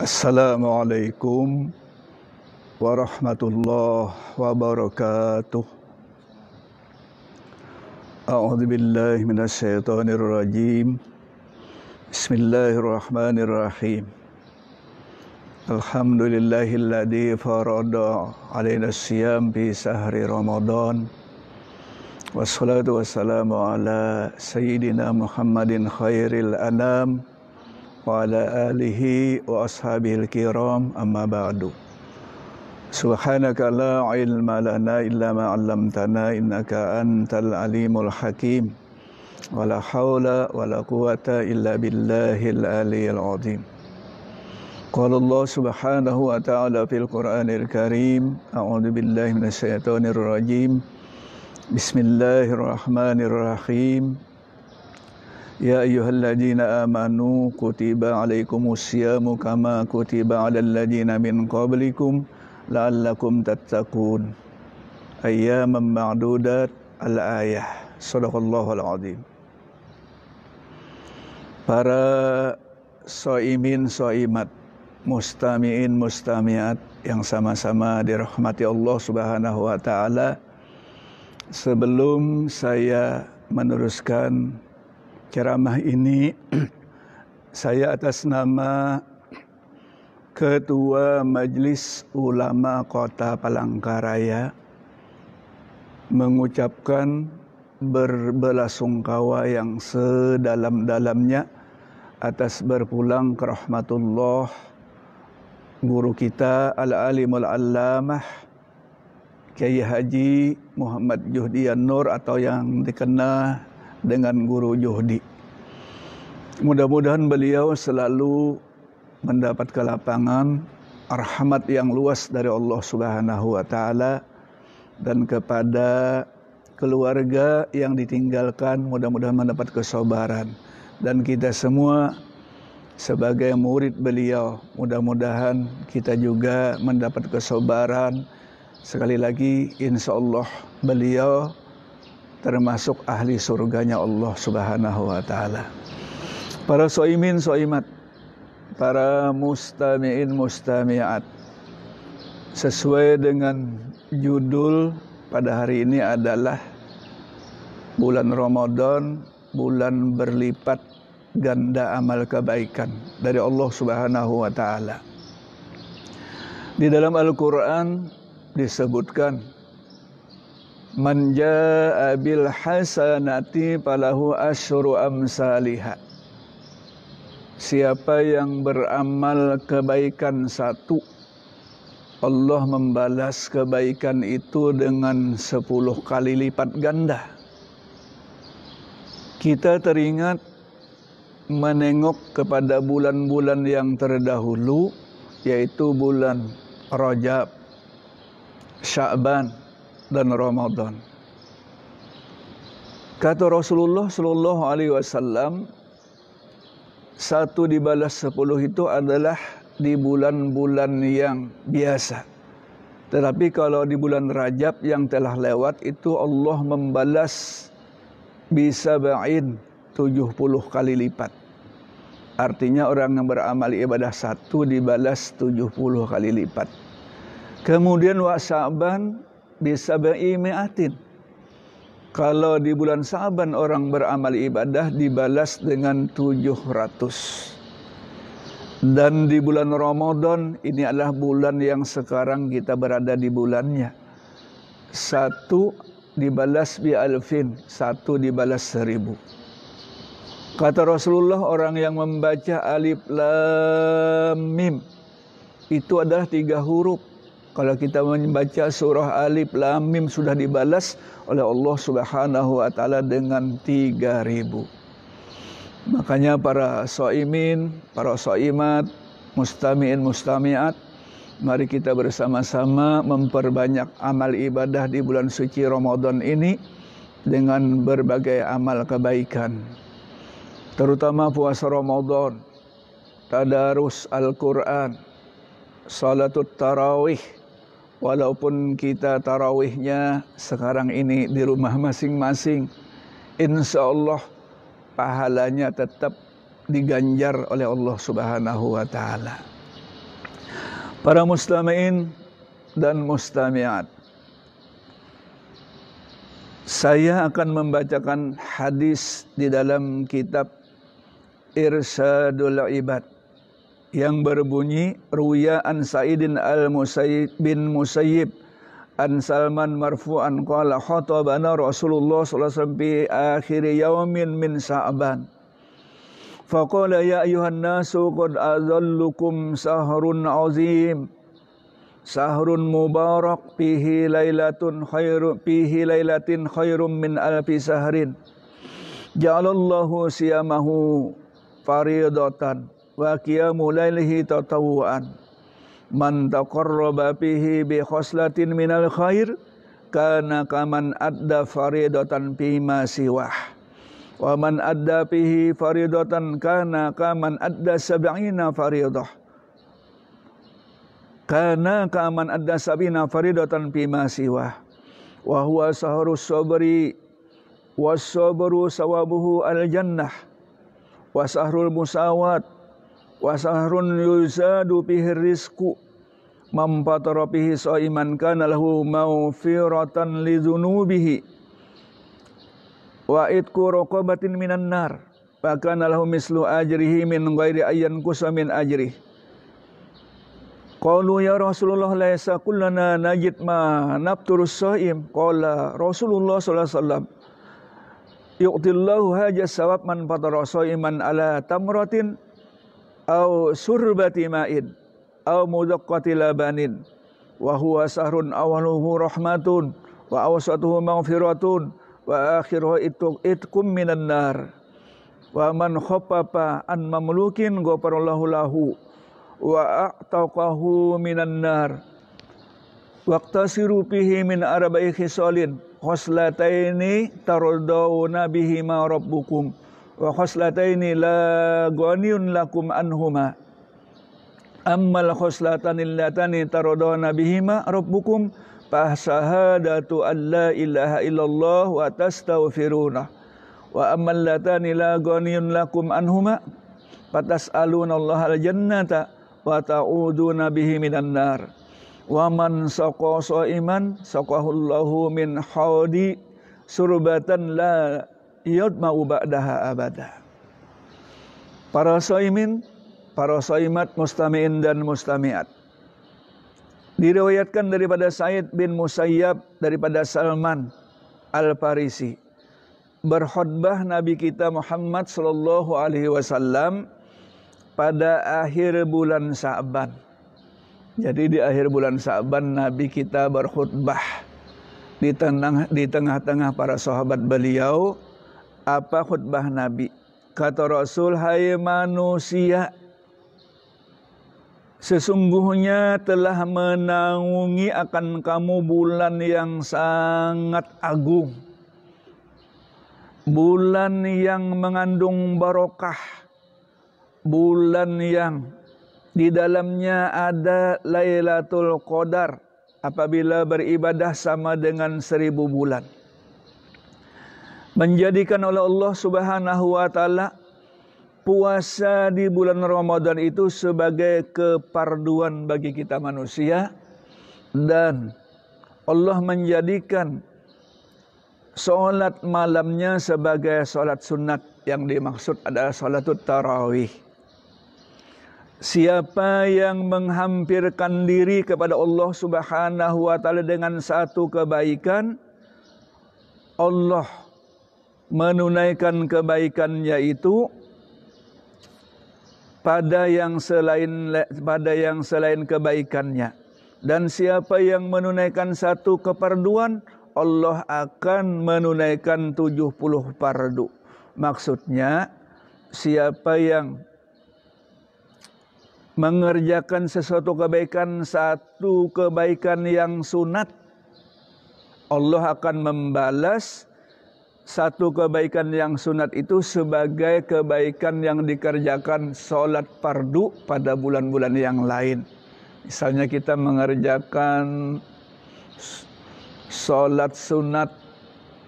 Assalamualaikum warahmatullahi wabarakatuh. A'udzu billahi minasyaitonir rajim. Bismillahirrahmanirrahim. Alhamdulillahilladzi farada 'alaina as-siyam fi sahri Ramadan. Wassalatu wassalamu ala sayyidina Muhammadin khairil anam wa ala alihi wa ashabihil kiram, amma ba'du. Subhanaka la ilma lana illa ma 'allamtana innaka antal alimul hakim. Wa la haula wa la quwata illa billahil aliyyil azim. Qala Allah subhanahu wa ta'ala fil Qur'anil Karim, a'udzu billahi minasyaitonir rajim. Bismillahirrahmanirrahim. Ya ayyuhalladzina amanu kutiba alaikumusyamu kama kutiba alal ladzina min qablikum la'allakum tattaqun. Ayyaman ma'dudat, al-ayah. Shadaqallahul azim. Para shaimin shaimat, mustami'in mustami'at yang sama-sama dirahmati Allah Subhanahu wa taala, sebelum saya meneruskan ceramah ini, saya atas nama Ketua Majelis Ulama Kota Palangkaraya mengucapkan berbelasungkawa yang sedalam-dalamnya atas berpulang ke rahmatullah guru kita Al-Alimul Allamah Kiai Haji Muhammad Juhdi An-Nur, atau yang dikenal dengan Guru Juhdi. Mudah-mudahan beliau selalu mendapat kelapangan, rahmat yang luas dari Allah Subhanahu wa taala, dan kepada keluarga yang ditinggalkan mudah-mudahan mendapat kesabaran, dan kita semua sebagai murid beliau mudah-mudahan kita juga mendapat kesabaran. Sekali lagi, insyaallah beliau termasuk ahli surganya Allah Subhanahu wa taala. Para shaimin shaimat, para mustami'in mustami'at, sesuai dengan judul pada hari ini adalah bulan Ramadan, bulan berlipat ganda amal kebaikan dari Allah Subhanahu wa taala. Di dalam Al-Qur'an disebutkan, man jaa bil hasanati falahu asyru amsalihha. Siapa yang beramal kebaikan satu, Allah membalas kebaikan itu dengan 10 kali lipat ganda. Kita teringat menengok kepada bulan-bulan yang terdahulu, yaitu bulan Rajab, Sya'ban, dan Ramadan. Kata Rasulullah sallallahu alaihi wasallam, 1 dibalas 10 itu adalah di bulan-bulan yang biasa. Tetapi kalau di bulan Rajab yang telah lewat itu Allah membalas bisa ba'in 70 kali lipat. Artinya orang yang beramal ibadah 1 dibalas 70 kali lipat. Kemudian wa Sya'ban bisa mi'atin. Kalau di bulan Sya'ban orang beramal ibadah dibalas dengan 700. Dan di bulan Ramadan, ini adalah bulan yang sekarang kita berada di bulannya, 1 dibalas bi alfin, 1 dibalas 1000. Kata Rasulullah, orang yang membaca alif lam mim itu adalah 3 huruf. Kalau kita membaca surah Alif Lam Mim sudah dibalas oleh Allah Subhanahu wa taala dengan 3000. Makanya para shaimin, para shaimat, mustami'in mustami'at, mari kita bersama-sama memperbanyak amal ibadah di bulan suci Ramadan ini dengan berbagai amal kebaikan. Terutama puasa Ramadan, tadarus Al-Qur'an, salatut tarawih. Walaupun kita tarawihnya sekarang ini di rumah masing-masing, insyaallah pahalanya tetap diganjar oleh Allah Subhanahu wa taala. Para mustami'in dan mustami'at, saya akan membacakan hadis di dalam kitab Irsyadul Ibad yang berbunyi, ruya an Sa'idin al-Musayyib bin Musayyib an Salman marfu'an qala khatabana Rasulullah sallallahu alaihi wasallam fi akhir yaumin min Sa'ban faqala ya ayuhan nasu qad azallukum sahrun azim sahrun mubarak fihi lailatin khairum min alfi sahrin ja'alallahu siyamahu faridatan wa qiyamu lailihi tatawuan man taqarraba bihi bi khoslatin minal khair kana kaman adda faridatan bima siwah wa man adda bihi faridatan kana kaman adda sab'ina faridah kana kaman adda sab'ina faridatan bima siwah wa huwa sahrus sabri was sabru sawabuhu al jannah wa sahrul musawat wa sahrun yuzadu bihi rizqu mamfatara bihi shaiman kana lahu maghfiratan li dzunubihi wa itqu raqabatin minan nar fa kana lahu mislu ajrihi min ghairi ayyan kusamin ajrihi. Qalu ya Rasulullah laisa kullana najid ma nafturus shaim. Qala Rasulullah sallallahu alaihi wasallam yu'tillahu haja sawab man fatara shaiman ala tamratin aw surbati ma'in aw mudaqqati labanin wa huwa sahrun awaluhu rahmatun wa awsatuhu maghfiratun wa akhiruhu itqum minan nar wa man khaffafa an mamlukin ghafarallahu lahu wa a'taqahu minan nar waqtasiru bihi min arba'i khisalin khoslataini tardawna bihima rabbukum wa khoslataini la ghaniyun lakum anhuma ammal khoslatani allatani tardawna bihima rabbukum fa syahadatu an la ilaha illallah wa tastaghfiruna wa ammal latani la ghaniyun lakum anhuma fatas'aluna allaha al-jannata wa ta'uduna bihi minan nar wa man saqa shaiman saqahullahu min haudi surbatan la yadma'u ba'daha abada. Para shaimin, para shaimat, mustami'in dan mustami'at, diriwayatkan daripada Sa'id bin Musayyab daripada Salman Al-Farisi, berkhutbah Nabi kita Muhammad sallallahu alaihi wasallam pada akhir bulan Sa'ban. Jadi di akhir bulan Sa'ban Nabi kita berkhutbah di tengah-tengah para sahabat beliau. Apa khutbah Nabi? Kata Rasul, hai manusia, sesungguhnya telah menaungi akan kamu bulan yang sangat agung, bulan yang mengandung barokah, bulan yang di dalamnya ada Lailatul Qadar apabila beribadah sama dengan 1000 bulan. Menjadikan oleh Allah Subhanahu wa taala puasa di bulan Ramadan itu sebagai keparduan bagi kita manusia, dan Allah menjadikan salat malamnya sebagai salat sunat, yang dimaksud adalah salatut tarawih. Siapa yang menghampirkan diri kepada Allah Subhanahu wa taala dengan satu kebaikan, Allah menunaikan kebaikannya itu pada yang selain kebaikannya. Dan siapa yang menunaikan satu keparduan, Allah akan menunaikan 70 fardu. Maksudnya, siapa yang mengerjakan sesuatu kebaikan, satu kebaikan yang sunat, Allah akan membalas satu kebaikan yang sunat itu sebagai kebaikan yang dikerjakan sholat fardu pada bulan-bulan yang lain. Misalnya kita mengerjakan sholat sunat,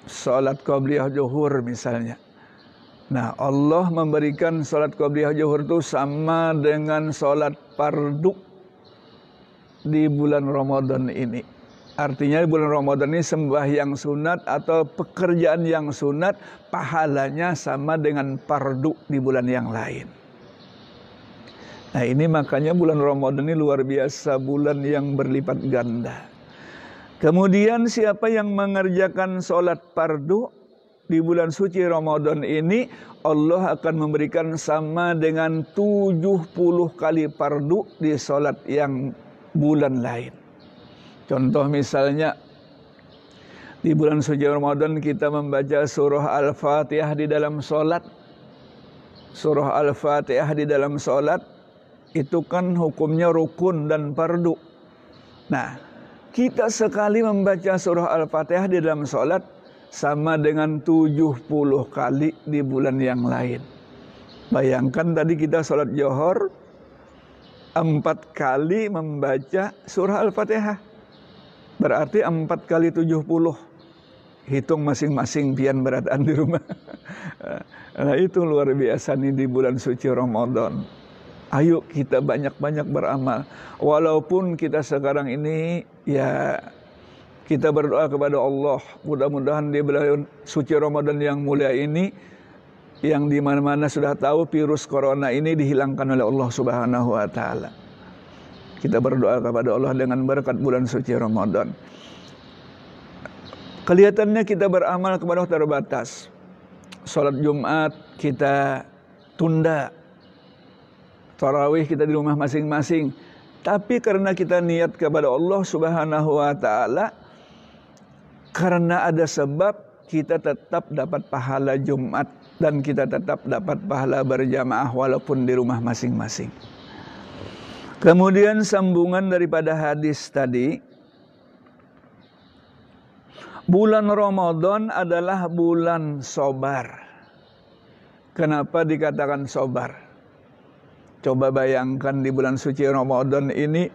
sholat qabliyah zuhur misalnya. Nah, Allah memberikan sholat qabliyah zuhur itu sama dengan sholat fardu di bulan Ramadan ini. Artinya di bulan Ramadan ini sembahyang sunat atau pekerjaan yang sunat pahalanya sama dengan fardu di bulan yang lain. Nah ini makanya bulan Ramadan ini luar biasa, bulan yang berlipat ganda. Kemudian siapa yang mengerjakan sholat fardu di bulan suci Ramadan ini, Allah akan memberikan sama dengan 70 kali fardu di sholat yang bulan lain. Contoh misalnya di bulan suci Ramadan kita membaca surah Al-Fatihah di dalam sholat. Surah Al-Fatihah di dalam sholat itu kan hukumnya rukun dan fardu. Nah, kita sekali membaca surah Al-Fatihah di dalam sholat sama dengan 70 kali di bulan yang lain. Bayangkan tadi kita sholat Johor 4 kali membaca surah Al-Fatihah. Berarti 4 kali 70. Hitung masing-masing pian berataan di rumah. Nah itu luar biasa nih di bulan suci Ramadan. Ayo kita banyak-banyak beramal. Walaupun kita sekarang ini ya kita berdoa kepada Allah. Mudah-mudahan di bulan suci Ramadan yang mulia ini, yang di mana-mana sudah tahu virus corona ini dihilangkan oleh Allah Subhanahu wa taala. Kita berdoa kepada Allah dengan berkat bulan suci Ramadan. Kelihatannya kita beramal kepada Allah terbatas. Salat Jumat kita tunda. Tarawih kita di rumah masing-masing. Tapi karena kita niat kepada Allah Subhanahu wa taala, karena ada sebab kita tetap dapat pahala Jumat dan kita tetap dapat pahala berjamaah walaupun di rumah masing-masing. Kemudian sambungan daripada hadis tadi, bulan Ramadan adalah bulan sabar. Kenapa dikatakan sabar? Coba bayangkan di bulan suci Ramadan ini,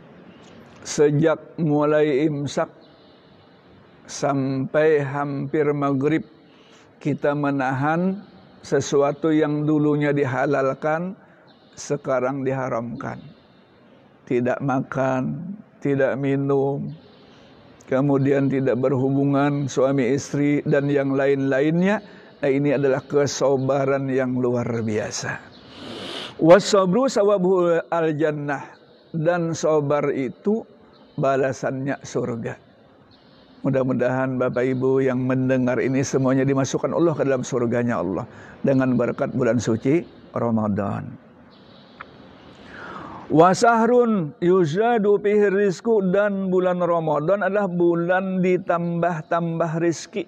sejak mulai imsak sampai hampir maghrib, kita menahan sesuatu yang dulunya dihalalkan, sekarang diharamkan. Tidak makan, tidak minum, kemudian tidak berhubungan suami istri dan yang lain-lainnya. Nah, ini adalah kesabaran yang luar biasa. Wasabru sawabuhu al-jannah, dan sabar itu balasannya surga. Mudah-mudahan Bapak Ibu yang mendengar ini semuanya dimasukkan Allah ke dalam surganya Allah dengan berkat bulan suci Ramadan. Wasahrun yuzadu fihi rizqu, dan bulan Ramadan adalah bulan ditambah-tambah rizki.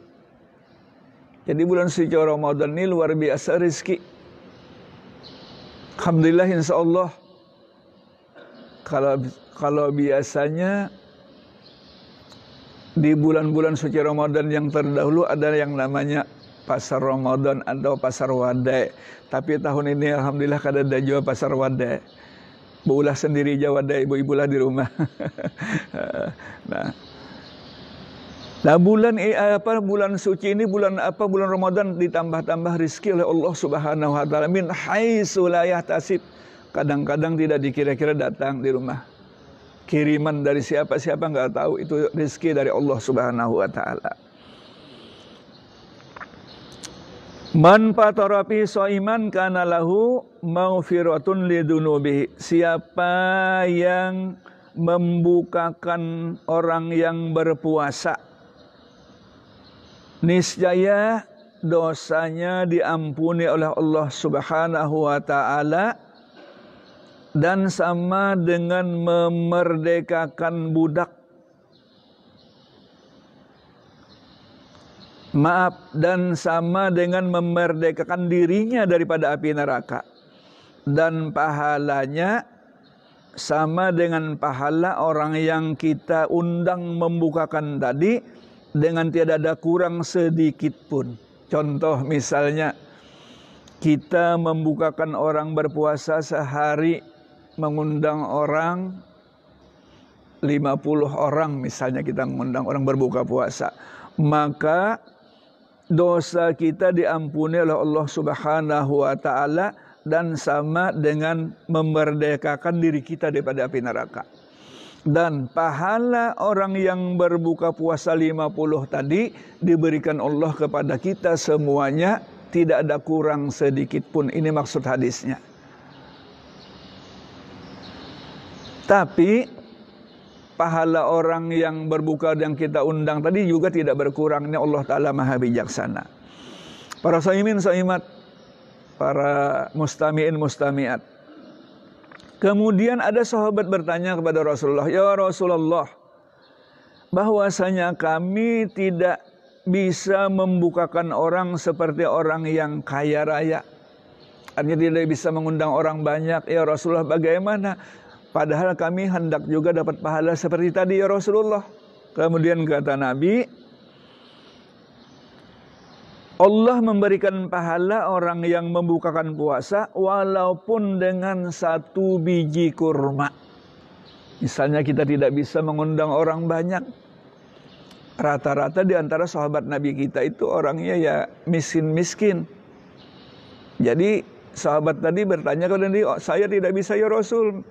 Jadi bulan suci Ramadan ini luar biasa rizki. Alhamdulillah insyaallah. Kalau biasanya di bulan-bulan suci Ramadan yang terdahulu ada yang namanya pasar Ramadan atau pasar wadai. Tapi tahun ini alhamdulillah kada ada jual pasar wadai. Buulah sendiri Jawa deh, ibu-ibulah di rumah. Nah, bulan suci ini bulan apa? Bulan Ramadan ditambah-tambah rizki oleh Allah Subhanahu wa taala min haitsu la yahtasib. Kadang-kadang tidak dikira-kira datang di rumah. Kiriman dari siapa enggak tahu, itu rizki dari Allah Subhanahu wa taala. Man fatara fi shaiman kana lahu maghfiratun lidunubihi. Siapa yang membukakan orang yang berpuasa, niscaya dosanya diampuni oleh Allah Subhanahu wa taala, dan sama dengan memerdekakan budak. Dan sama dengan memerdekakan dirinya daripada api neraka. Dan pahalanya sama dengan pahala orang yang kita undang membukakan tadi, dengan tiada ada kurang sedikit pun. Contoh misalnya, kita membukakan orang berpuasa sehari, mengundang orang 50 orang misalnya, kita mengundang orang berbuka puasa, maka dosa kita diampuni oleh Allah Subhanahu wa taala, dan sama dengan memerdekakan diri kita daripada api neraka. Dan pahala orang yang berbuka puasa 50 tadi diberikan Allah kepada kita semuanya, tidak ada kurang sedikit pun. Ini maksud hadisnya. Tapi pahala orang yang berbuka yang kita undang tadi juga tidak berkurang. Ini Allah Ta'ala Maha Bijaksana. Para shaimin shaimat, para mustami'in mustami'at. Kemudian ada sahabat bertanya kepada Rasulullah, "Ya Rasulullah, bahwasanya kami tidak bisa membukakan orang seperti orang yang kaya raya. Artinya tidak bisa mengundang orang banyak. Ya Rasulullah, bagaimana? Padahal kami hendak juga dapat pahala seperti tadi ya Rasulullah." Kemudian kata Nabi, Allah memberikan pahala orang yang membukakan puasa walaupun dengan 1 biji kurma. Misalnya kita tidak bisa mengundang orang banyak. Rata-rata di antara sahabat Nabi kita itu orangnya ya miskin-miskin. Jadi sahabat tadi bertanya kepada Nabi, "Saya tidak bisa ya Rasul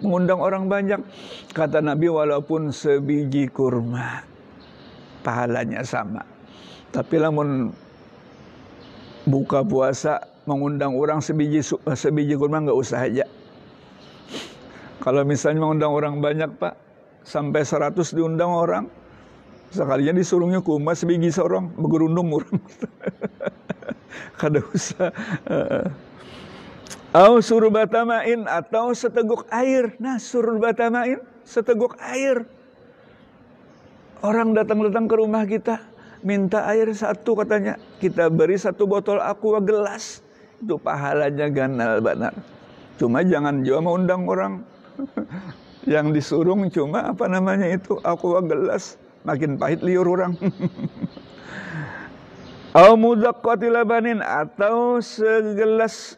mengundang orang banyak." Kata Nabi, walaupun sebiji kurma pahalanya sama. Tapi lamun buka puasa mengundang orang sebiji kurma nggak usah aja. Kalau misalnya mengundang orang banyak Pak, sampai 100 diundang orang, sekalinya disuruhnya kurma sebiji seorang, bergerundung orang. Kada usah. Au surbatamain, atau seteguk air. Nah, surbatamain, seteguk air. Orang datang-datang ke rumah kita, minta air 1 katanya, kita beri 1 botol aqua gelas, itu pahalanya ganal benar. Cuma jangan juga mengundang orang yang disuruh cuma apa namanya itu aqua gelas, makin pahit liur orang. Au mudaqqati labanin, atau segelas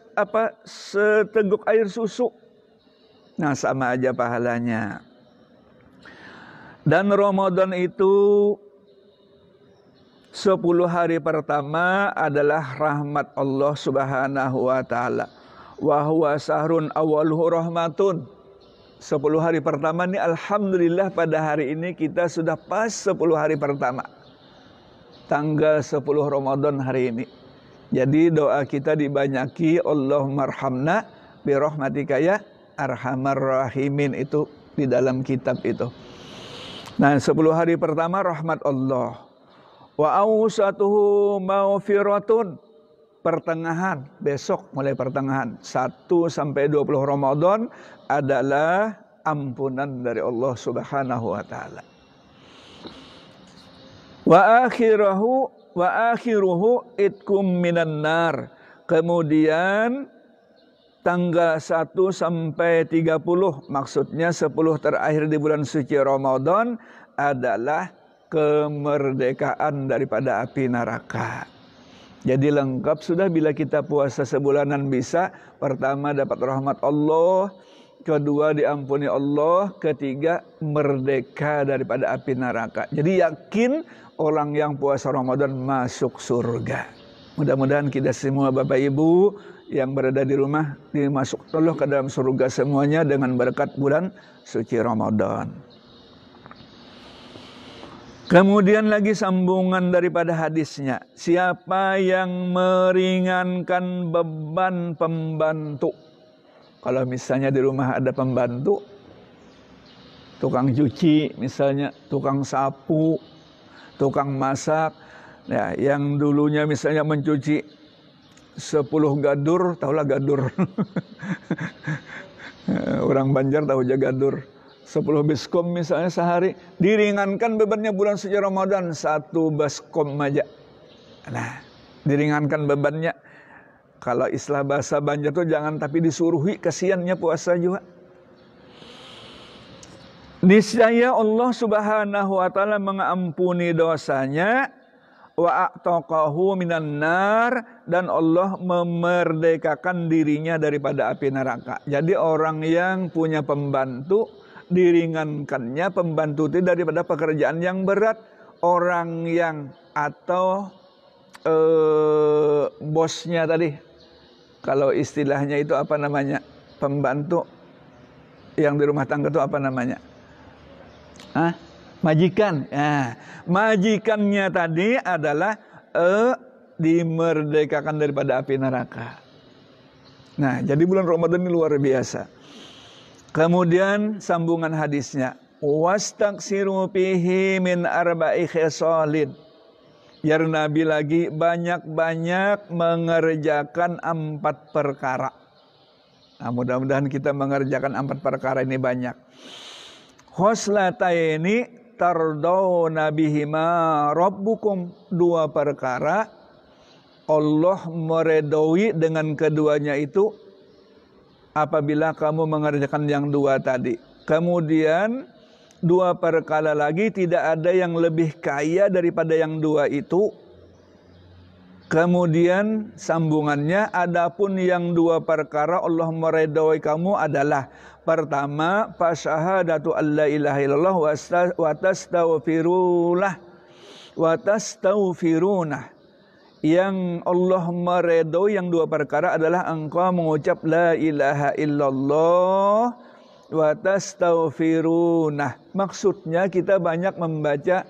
seteguk air susu. Nah, sama aja pahalanya. Dan Ramadan itu 10 hari pertama adalah rahmat Allah Subhanahu wa taala. Wa huwa sahrun awwaluhu rahmatun. 10 hari pertama ini alhamdulillah pada hari ini kita sudah pas 10 hari pertama. Tanggal 10 Ramadan hari ini. Jadi doa kita dibanyaki, Allahumma arhamna bi rahmatika ya arhamar rahimin, itu di dalam kitab itu. Nah, 10 hari pertama rahmat Allah. Wa awsatuhu maghfiratun, pertengahan, besok mulai pertengahan 1 sampai 20 Ramadan adalah ampunan dari Allah Subhanahu wa taala. Wa akhiruhu itkum minan nar. Kemudian tanggal 1 sampai 30, maksudnya 10 terakhir di bulan suci Ramadan adalah kemerdekaan daripada api neraka. Jadi lengkap sudah bila kita puasa sebulanan bisa. Pertama dapat rahmat Allah, kedua diampuni Allah, ketiga merdeka daripada api neraka. Jadi yakin orang yang puasa Ramadan masuk surga. Mudah-mudahan kita semua Bapak Ibu yang berada di rumah dimasuk Allah ke dalam surga semuanya dengan berkat bulan suci Ramadan. Kemudian lagi sambungan daripada hadisnya, siapa yang meringankan beban pembantu. Kalau misalnya di rumah ada pembantu, tukang cuci misalnya, tukang sapu, tukang masak, ya, yang dulunya misalnya mencuci 10 gadur, tahulah gadur. Orang Banjar tahu aja gadur. 10 baskom misalnya sehari, diringankan bebannya bulan suci Ramadan 1 baskom aja. Nah, diringankan bebannya. Kalau istilah bahasa Banjar tuh jangan tapi disuruhi, kasihannya puasa juga. Niscaya Allah Subhanahu wa taala mengampuni dosanya, wa a'taqahu minan nar, dan Allah memerdekakan dirinya daripada api neraka. Jadi orang yang punya pembantu diringankannya pembantu itu daripada pekerjaan yang berat. Orang yang atau bosnya tadi, kalau istilahnya itu apa namanya, pembantu yang di rumah tangga itu apa namanya, Majikan. Majikannya tadi adalah dimerdekakan daripada api neraka. Nah, jadi bulan Ramadan ini luar biasa. Kemudian sambungan hadisnya, wastaksiru fihi min arba'i khisalin. Ya Nabi lagi banyak-banyak mengerjakan 4 perkara. Nah, mudah-mudahan kita mengerjakan 4 perkara ini banyak. Khoslataini tardawna bihima rabbukum. 2 perkara Allah meredoi dengan keduanya itu apabila kamu mengerjakan yang 2 tadi. Kemudian 2 perkara lagi tidak ada yang lebih kaya daripada yang 2 itu. Kemudian sambungannya, adapun yang 2 perkara Allah meredoi kamu adalah, pertama, fasyahadatu alla ilaha illallah wa tastaghfirunah. Yang Allah meredoi yang 2 perkara adalah engkau mengucap la ilaha illallah wa tastaghfirunah. Maksudnya kita banyak membaca,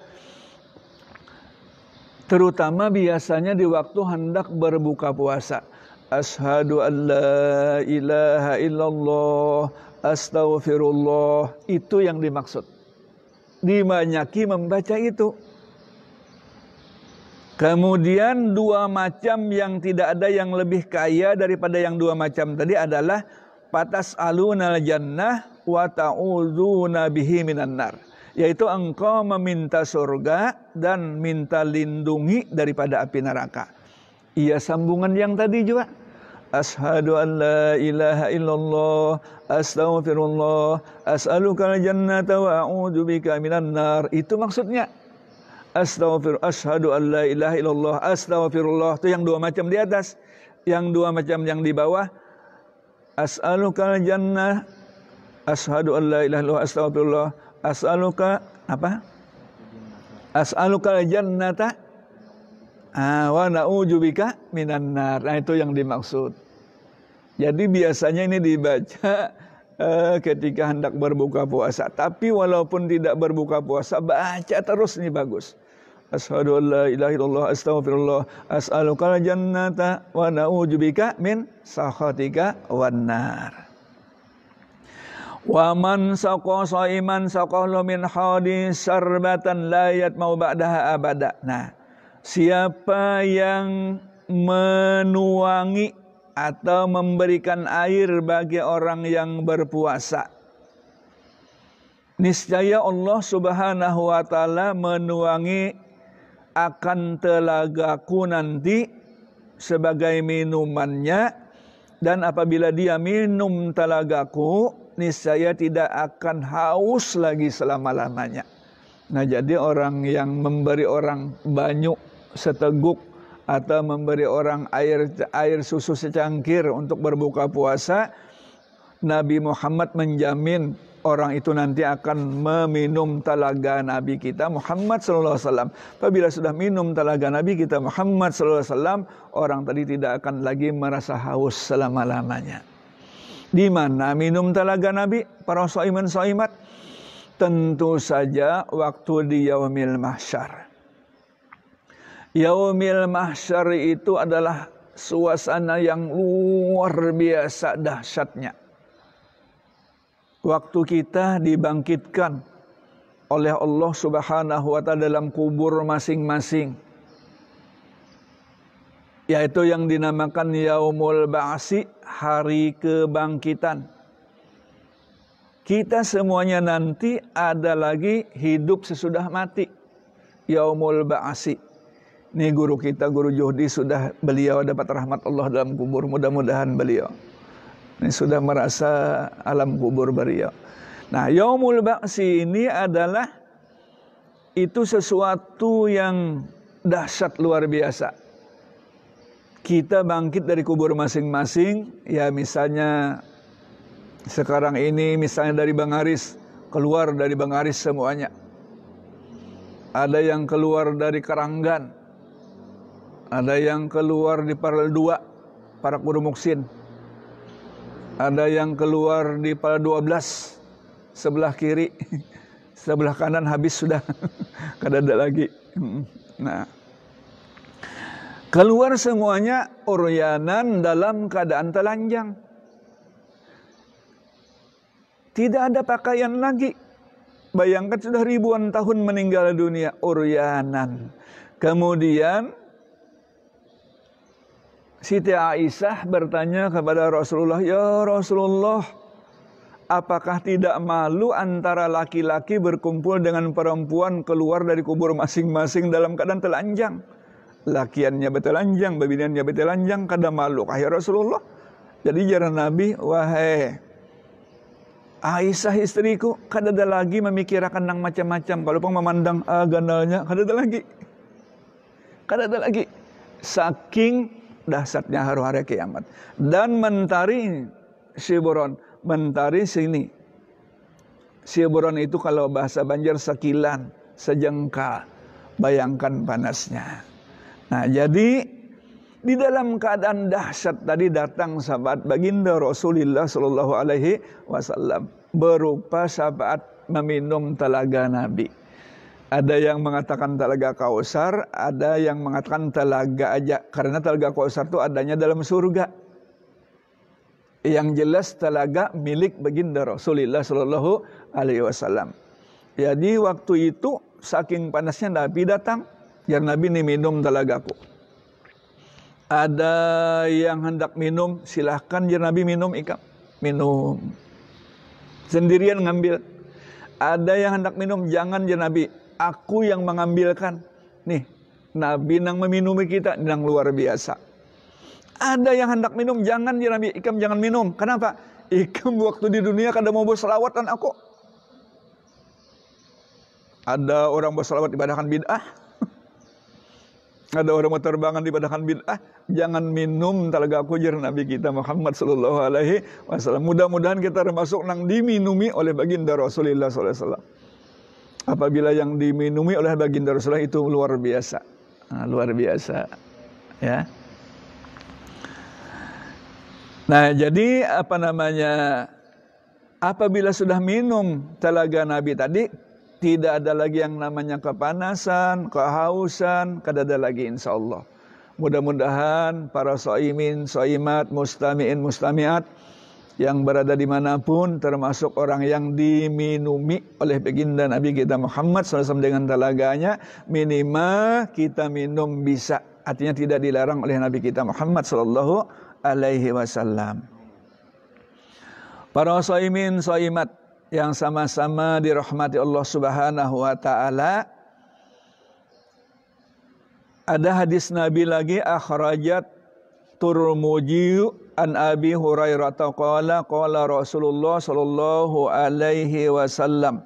terutama biasanya di waktu hendak berbuka puasa. Asyhadu an la ilaha illallah astaghfirullah. Itu yang dimaksud. Dibanyaki membaca itu. Kemudian 2 macam yang tidak ada yang lebih kaya daripada yang 2 macam tadi adalah fatas'alunal jannah wa ta'udzuna bihi minan nar. Yaitu engkau meminta surga dan minta lindungi daripada api neraka. Iya, sambungan yang tadi juga. Asyhadu an la ilaha illallah astaghfirullah as'alukal jannata wa a'udzubika minan nar. Itu maksudnya. Asyhadu an la ilaha illallah astaghfirullah. Itu yang 2 macam di atas. Yang 2 macam yang di bawah, as'alukal jannah, asyhadu an la ilaha illallah astaghfirullah, as'aluka apa? As'alukal jannata wa na'udzubika minan nar. Nah, itu yang dimaksud. Jadi biasanya ini dibaca ketika hendak berbuka puasa. Tapi walaupun tidak berbuka puasa, baca terus, ini bagus. Asyhadu an la ilaha illallah astaghfirullah as'alukal jannata wa na'udzubika min sakhatika wan nar. Wa man saqa shaiman saqahu min hadis sarbatan la yatmau ba'daha abada. Nah, siapa yang menuangi atau memberikan air bagi orang yang berpuasa, niscaya Allah Subhanahu wa taala menuangi akan telagaku nanti sebagai minumannya, dan apabila dia minum telagaku, niscaya tidak akan haus lagi selama-lamanya. Nah, jadi orang yang memberi orang banyu seteguk atau memberi orang air susu secangkir untuk berbuka puasa, Nabi Muhammad menjamin orang itu nanti akan meminum telaga Nabi kita Muhammad sallallahu alaihi wasallam. Apabila sudah minum telaga Nabi kita Muhammad sallallahu alaihi wasallam, orang tadi tidak akan lagi merasa haus selama-lamanya. Di mana minum telaga Nabi para shaiman shaimat? Tentu saja waktu di yaumil mahsyar. Yaumil mahsyar itu adalah suasana yang luar biasa dahsyatnya. Waktu kita dibangkitkan oleh Allah Subhanahu wa taala dalam kubur masing-masing, yaitu yang dinamakan Yaumul Ba'si, hari kebangkitan. Kita semuanya nanti ada lagi hidup sesudah mati, Yaumul Ba'si. Ini guru kita, Guru Juhdi, beliau dapat rahmat Allah dalam kubur, mudah-mudahan beliau ini sudah merasa alam kubur beliau. Nah, Yaumul Ba'si ini adalah itu sesuatu yang dahsyat luar biasa. Kita bangkit dari kubur masing-masing, ya misalnya sekarang ini misalnya dari Bangaris, keluar dari Bangaris semuanya. Ada yang keluar dari Karanggan, ada yang keluar di Parel 2, Parak Gunung Muksin. Ada yang keluar di Pal 12 sebelah kiri sebelah kanan habis sudah. Kada ada lagi. Nah, keluar semuanya uryanan dalam keadaan telanjang. Tidak ada pakaian lagi. Bayangkan sudah ribuan tahun meninggal dunia, uryanan. Kemudian Siti Aisyah bertanya kepada Rasulullah, "Ya Rasulullah, apakah tidak malu antara laki-laki berkumpul dengan perempuan keluar dari kubur masing-masing dalam keadaan telanjang? Lakiannya bertelanjang, babinannya bertelanjang, kada malu kah ya Rasulullah?" Jadi jarang Nabi, "Wahai Aisyah istriku, kada ada lagi memikirkan yang macam-macam. Kalaupun memandang ganalnya, kada ada lagi. Kada ada lagi." Saking dahsyatnya hari kiamat. Dan mentari Shibron, mentari sini. Shibron itu kalau bahasa Banjar sekilan, sejengkal. Bayangkan panasnya. Nah, jadi di dalam keadaan dahsyat tadi datang sahabat baginda Rasulullah sallallahu alaihi wasallam berupa sahabat meminum telaga Nabi. Ada yang mengatakan telaga Kausar, ada yang mengatakan telaga aja. Karena telaga Kausar itu adanya dalam surga. Yang jelas telaga milik baginda Rasulullah sallallahu alaihi wasallam. Jadi waktu itu saking panasnya Nabi datang, ya Nabi ini minum telagaku. Ada yang hendak minum, silahkan ya Nabi minum ikam. Minum. Sendirian ngambil. Ada yang hendak minum, jangan ya Nabi. Aku yang mengambilkan. Nih, Nabi nang meminumi kita, nang luar biasa. Ada yang hendak minum, jangan ya Nabi, ikam jangan minum. Kenapa? Ikam waktu di dunia kada mau berselawatan aku. Ada orang berselawat ibadahkan bid'ah. Ada orang berterbangan ibadahkan bid'ah. Jangan minum talaga aku jar Nabi kita Muhammad sallallahu alaihi wasallam. Mudah-mudahan kita termasuk nang diminumi oleh baginda Rasulullah sallallahu alaihi wasallam. Apabila yang diminumi oleh baginda Rasulullah itu luar biasa. Nah, luar biasa. Ya. Nah, jadi apa namanya? Apabila sudah minum telaga Nabi tadi, tidak ada lagi yang namanya kepanasan, kehausan, kada ada lagi insyaallah. Mudah-mudahan para shaimin, shaimat, mustami'in, mustami'at yang berada dimanapun termasuk orang yang diminumi oleh baginda Nabi kita Muhammad SAW dengan telaganya, minimal kita minum bisa. Artinya tidak dilarang oleh Nabi kita Muhammad sallallahu alaihi wasallam. Para shaimin, shaimat yang sama-sama dirahmati Allah Subhanahu wa taala, ada hadis Nabi lagi akhrajat Turmuji an Abi Hurairah qala qala Rasulullah sallallahu alaihi wasallam,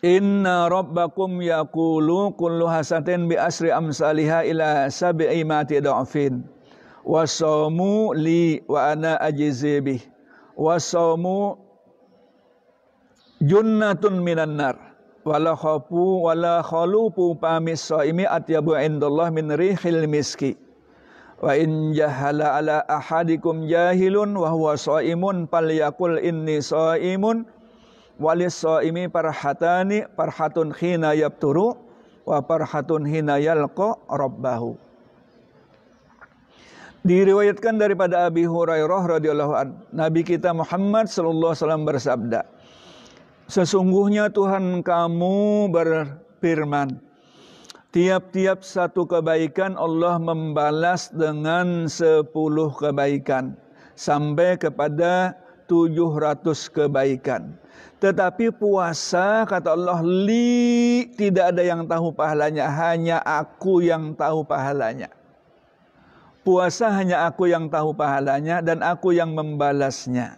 inna rabbakum yaqulu kullu hasatin bi asri amsalha ila sab'i mati da'fin wasaumu li wa ana ajzi bih wasaumu junnatun minan nar wala khalupu pamis saimi atyabu indallah min rihil miski wa in jahala ala ahadikum jahilun wa huwa saimun falyaqul inni saimun walis saimi parhatani parhatun khina yabturu wa parhatun hina yalqa rabbahu. Diriwayatkan daripada Abi Hurairah radhiyallahu anhu, Nabi kita Muhammad sallallahu alaihi wasallam bersabda, sesungguhnya Tuhan kamu berfirman, tiap-tiap satu kebaikan Allah membalas dengan 10 kebaikan sampai kepada 700 kebaikan. Tetapi puasa, kata Allah, li, tidak ada yang tahu pahalanya, hanya aku yang tahu pahalanya. Puasa hanya aku yang tahu pahalanya dan aku yang membalasnya.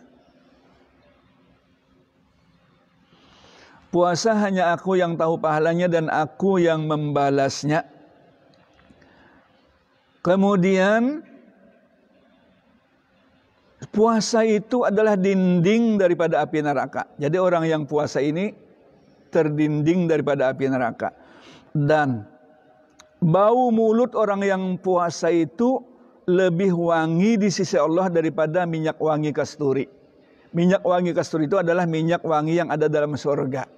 Puasa hanya aku yang tahu pahalanya dan aku yang membalasnya. Kemudian puasa itu adalah dinding daripada api neraka. Jadi orang yang puasa ini terdinding daripada api neraka. Dan bau mulut orang yang puasa itu lebih wangi di sisi Allah daripada minyak wangi kasturi. Minyak wangi kasturi itu adalah minyak wangi yang ada dalam surga.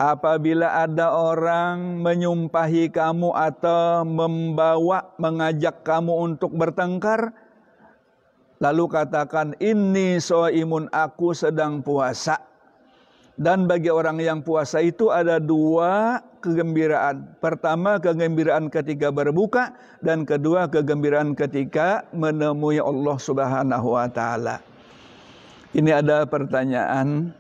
Apabila ada orang menyumpahi kamu atau mengajak kamu untuk bertengkar, lalu katakan, inni shaimun, aku sedang puasa. Dan bagi orang yang puasa itu ada dua kegembiraan. Pertama, kegembiraan ketika berbuka, dan kedua, kegembiraan ketika menemui Allah Subhanahu wa taala. Ini ada pertanyaan.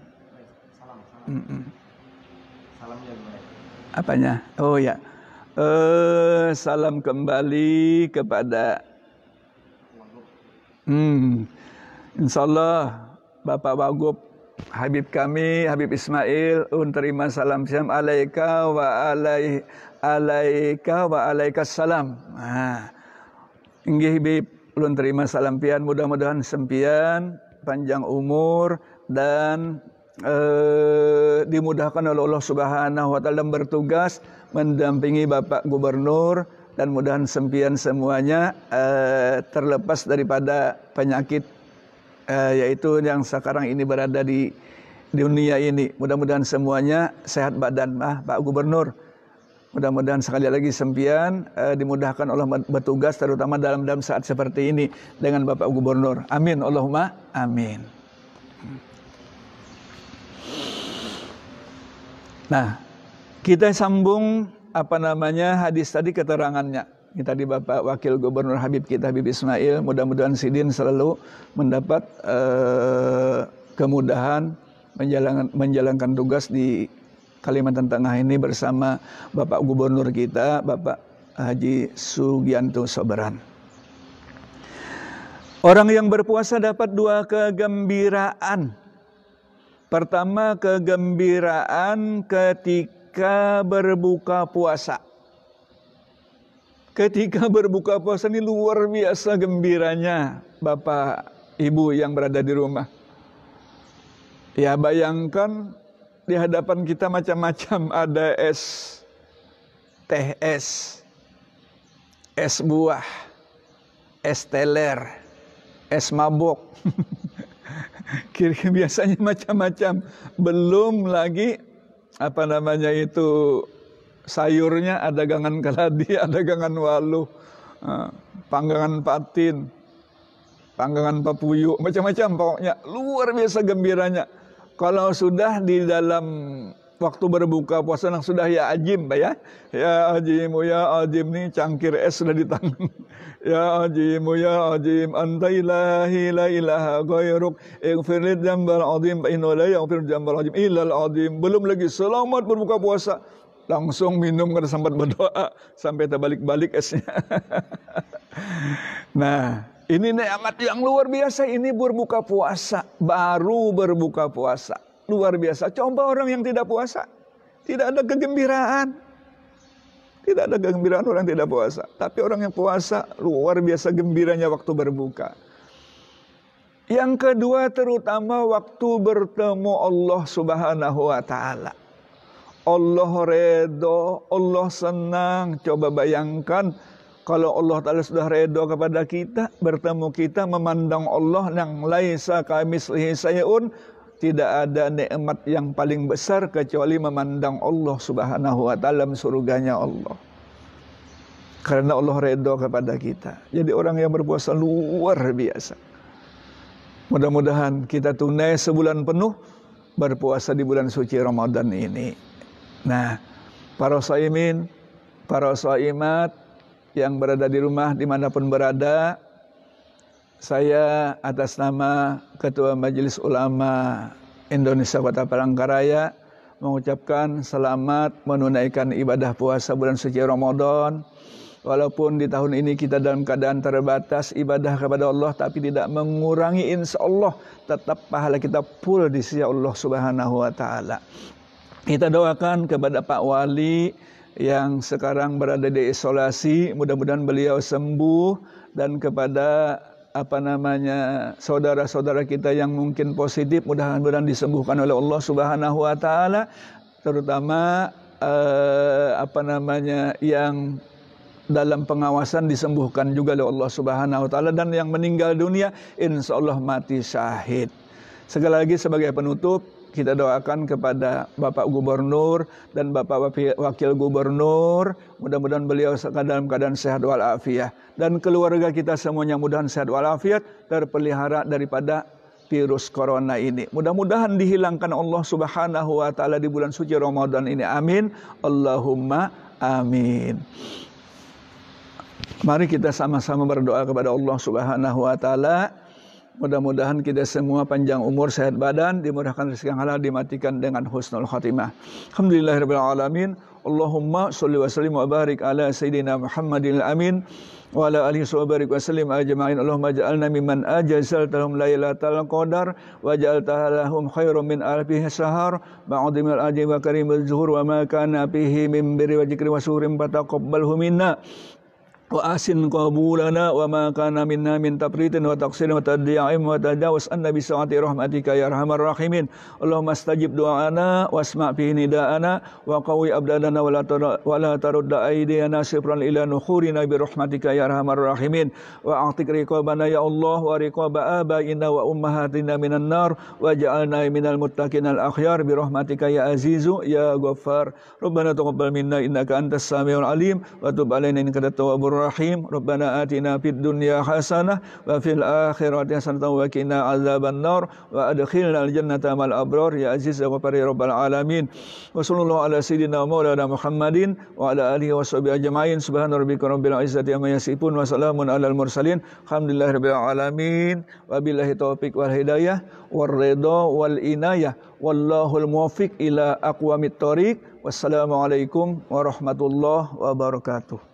Salamnya gimana? Apanya? Oh ya. Salam kembali kepada insyaallah Bapak Wagub Habib kami, Habib Ismail, terima salam siam alaika wa alaikas salam. Inggih Habib, ulun terima salam pian, mudah-mudahan sempian panjang umur dan dimudahkan oleh Allah Subhanahu wa taala dalam bertugas mendampingi Bapak Gubernur, dan mudahan sempian semuanya terlepas daripada penyakit yaitu yang sekarang ini berada di dunia ini. Mudah-mudahan semuanya sehat badan, Pak Gubernur. Mudah-mudahan sekali lagi sempian dimudahkan Allah bertugas, terutama dalam saat seperti ini dengan Bapak Gubernur. Amin, Allahumma amin. Nah, kita sambung hadis tadi, keterangannya. Ini tadi Bapak Wakil Gubernur Habib kita, Habib Ismail, mudah-mudahan Sidin selalu mendapat kemudahan menjalankan tugas di Kalimantan Tengah ini bersama Bapak Gubernur kita, Bapak Haji Sugianto Soberan. Orang yang berpuasa dapat dua kegembiraan. Pertama, kegembiraan ketika berbuka puasa. Ketika berbuka puasa ini luar biasa gembiranya Bapak Ibu yang berada di rumah. Ya, bayangkan di hadapan kita macam-macam, ada teh es buah, es teler, es mabok. Kira-kira biasanya macam-macam. Belum lagi sayurnya, ada gangan keladi, ada gangan waluh, panggangan patin, panggangan papuyu, macam-macam pokoknya. Luar biasa gembiranya. Kalau sudah di dalam waktu berbuka puasa yang sudah ya ajim, Pak ya. Ya ajim nih cangkir es sudah di tangan. Ya ajim anta ilahi la ilaha ghairuk ighfirlid dzambal azim fa innahu la yaghfiru dzambal azim illal azim. Belum lagi selamat berbuka puasa, langsung minum karena sempat berdoa sampai terbalik-balik esnya. Nah, ini nikmat yang luar biasa. Ini berbuka puasa, baru berbuka puasa, luar biasa. Coba orang yang tidak puasa, tidak ada kegembiraan. Tidak ada kegembiraan orang yang tidak puasa. Tapi orang yang puasa luar biasa gembiranya waktu berbuka. Yang kedua, terutama waktu bertemu Allah Subhanahu wa taala. Allah redho, Allah senang. Coba bayangkan kalau Allah Ta'ala sudah redho kepada kita, bertemu kita, memandang Allah yang laisa kamitslihi syai'un. Tidak ada nikmat yang paling besar kecuali memandang Allah Subhanahu wa taala dalam surganya Allah. Karena Allah redha kepada kita. Jadi orang yang berpuasa luar biasa. Mudah-mudahan kita tunai sebulan penuh berpuasa di bulan suci Ramadan ini. Nah, para shaimin, para shaimat yang berada di rumah dimanapun berada, saya atas nama Ketua Majelis Ulama Indonesia Kota Palangkaraya mengucapkan selamat menunaikan ibadah puasa bulan suci Ramadan. Walaupun di tahun ini kita dalam keadaan terbatas ibadah kepada Allah, tapi tidak mengurangi, insya Allah tetap pahala kita full di sisi Allah Subhanahu wa taala. Kita doakan kepada Pak Wali yang sekarang berada di isolasi, mudah-mudahan beliau sembuh, dan kepada saudara-saudara kita yang mungkin positif, mudah-mudahan disembuhkan oleh Allah Subhanahu wa taala, terutama yang dalam pengawasan disembuhkan juga oleh Allah Subhanahu wa taala, dan yang meninggal dunia insyaallah mati syahid. Sekali lagi sebagai penutup, kita doakan kepada Bapak Gubernur dan Bapak Wakil Gubernur, mudah-mudahan beliau dalam keadaan sehat walafiat, dan keluarga kita semuanya mudahan sehat walafiat, terpelihara daripada virus corona ini. Mudah-mudahan dihilangkan Allah Subhanahu wa taala di bulan suci Ramadan ini. Amin. Allahumma amin. Mari kita sama-sama berdoa kepada Allah Subhanahu wa taala. Mudah-mudahan kita semua panjang umur, sehat badan, dimurahkan rezeki yang halal, dimatikan dengan husnul khatimah. Alhamdulillahirabbil alamin. Allahumma sholli wa sallim wa barik ala sayyidina Muhammadil amin wa ala alihi wa barik wa sallim ajma'in. Allahumma ja'alna mimman ajazaltahum lailatal qadar wa ja'altaha lahum khairum min alfi syahr ba'dhimil ajri wa karimil zuhur wa ma kana fihi min birri wa dzikri wa suhurin fataqabbalhu minna wa asin qabulana wa ma kana minna min tafritin wa taqsirin wa tadyi'in wa tajawuz anna bi sa'ati rahmatika ya arhamar rahimin. Allahumma astajib du'ana wasma' fi nida'ana wa qawi abdana wa la tarudda aydiyana sifran ila nukhurina bi rahmatika ya arhamar rahimin. Wa a'tiq riqabana ya Allah wa riqaba abaina wa ummahatina minan nar wa ja'alna minal muttaqin al akhyar bi rahmatika ya azizu ya ghaffar. Rabbana taqabbal minna innaka antas samiul alim wa tub alaina innaka antat tawwabur rahim. Rabbana atina fid dunya hasanah wa fil akhirati hasanah wa qina azaban nar wa adkhilna al jannata mal abrar ya aziz ya ghafar ya rabbal alamin. Wa sallallahu ala sayyidina maulana Muhammadin wa ala alihi washabihi ajmain. Subhana rabbika rabbil izzati amma yasifun wa salamun alal mursalin. Alhamdulillahirabbil alamin. Wabillahi taufiq wal hidayah war ridha wal inayah wallahul muwaffiq ila aqwamit thoriq. Wassalamualaikum warahmatullahi wabarakatuh.